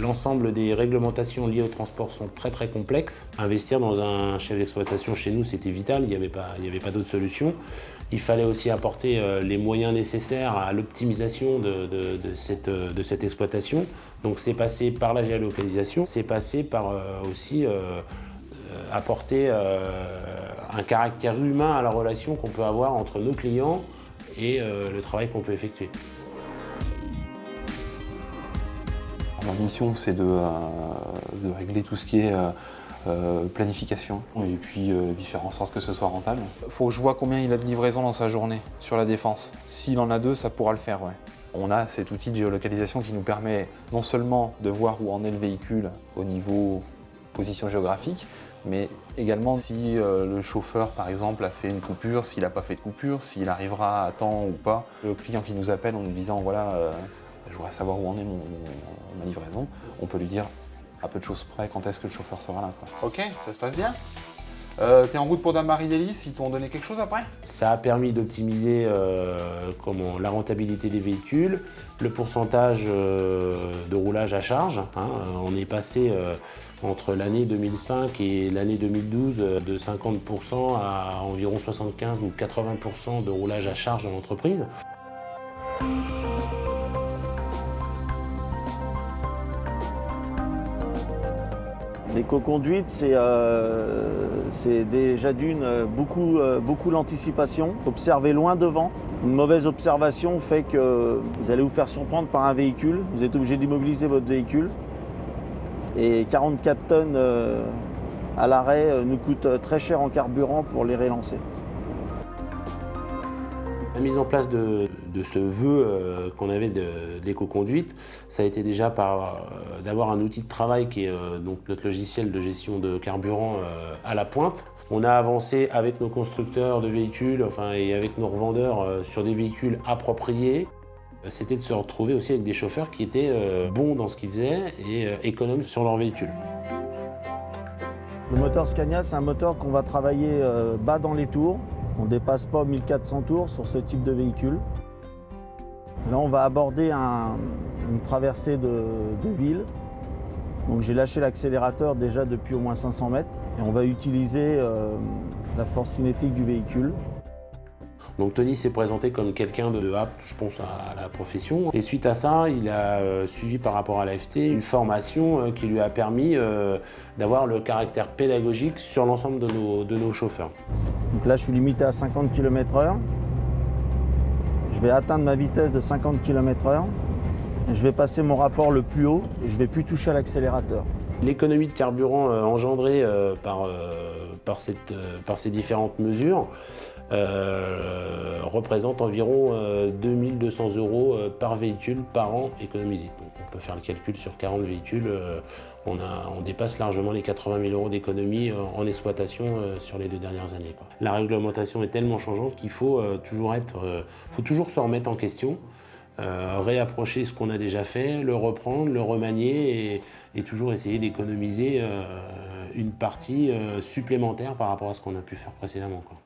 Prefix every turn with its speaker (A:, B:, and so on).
A: l'ensemble des réglementations liées au transport sont très très complexes. Investir dans un chef d'exploitation chez nous, c'était vital, il n'y avait pas d'autre solution. Il fallait aussi apporter les moyens nécessaires à l'optimisation de cette exploitation. Donc c'est passé par la géolocalisation, c'est passé par aussi apporter un caractère humain à la relation qu'on peut avoir entre nos clients et le travail qu'on peut effectuer.
B: Ma mission, c'est de régler tout ce qui est planification et puis faire en sorte que ce soit rentable.
C: Il faut que je vois combien il a de livraisons dans sa journée sur la défense. S'il en a 2, ça pourra le faire, ouais.
B: On a cet outil de géolocalisation qui nous permet non seulement de voir où en est le véhicule au niveau position géographique, mais également si le chauffeur, par exemple, a fait une coupure, s'il n'a pas fait de coupure, s'il arrivera à temps ou pas. Le client qui nous appelle en nous disant « voilà, je voudrais savoir où en est ma livraison », on peut lui dire à peu de choses près quand est-ce que le chauffeur sera là, quoi.
C: Ok, ça se passe bien. T'es en route pour Dammarie-Délices, ils t'ont donné quelque chose après?
A: Ça a permis d'optimiser la rentabilité des véhicules, le pourcentage de roulage à charge. On est passé entre l'année 2005 et l'année 2012 de 50% à environ 75 ou 80% de roulage à charge dans l'entreprise.
D: L'éco-conduite, c'est déjà beaucoup l'anticipation, observer loin devant. Une mauvaise observation fait que vous allez vous faire surprendre par un véhicule, vous êtes obligé d'immobiliser votre véhicule. Et 44 tonnes à l'arrêt nous coûtent très cher en carburant pour les relancer.
A: La mise en place de ce vœu qu'on avait de l'éco-conduite, ça a été déjà d'avoir un outil de travail qui est donc notre logiciel de gestion de carburant à la pointe. On a avancé avec nos constructeurs de véhicules et avec nos revendeurs sur des véhicules appropriés. C'était de se retrouver aussi avec des chauffeurs qui étaient bons dans ce qu'ils faisaient et économes sur leur véhicule.
D: Le moteur Scania, c'est un moteur qu'on va travailler bas dans les tours. On ne dépasse pas 1400 tours sur ce type de véhicule. Là, on va aborder une traversée de ville. Donc j'ai lâché l'accélérateur déjà depuis au moins 500 mètres. Et on va utiliser la force cinétique du véhicule.
A: Donc Tony s'est présenté comme quelqu'un de apte, je pense, à la profession. Et suite à ça, il a suivi par rapport à l'AFT une formation qui lui a permis d'avoir le caractère pédagogique sur l'ensemble de nos chauffeurs.
D: Donc là, je suis limité à 50 km/h. Je vais atteindre ma vitesse de 50 km/h. Je vais passer mon rapport le plus haut et je ne vais plus toucher à l'accélérateur. L'économie
A: de carburant engendrée par ces différentes mesures représente environ 2200 € par véhicule par an économisé. Donc on peut faire le calcul sur 40 véhicules, on dépasse largement les 80 000 € d'économie en exploitation sur les 2 dernières années, quoi. La réglementation est tellement changeante qu'il faut toujours se remettre en question. Réapprocher ce qu'on a déjà fait, le reprendre, le remanier et toujours essayer d'économiser une partie supplémentaire par rapport à ce qu'on a pu faire précédemment, quoi.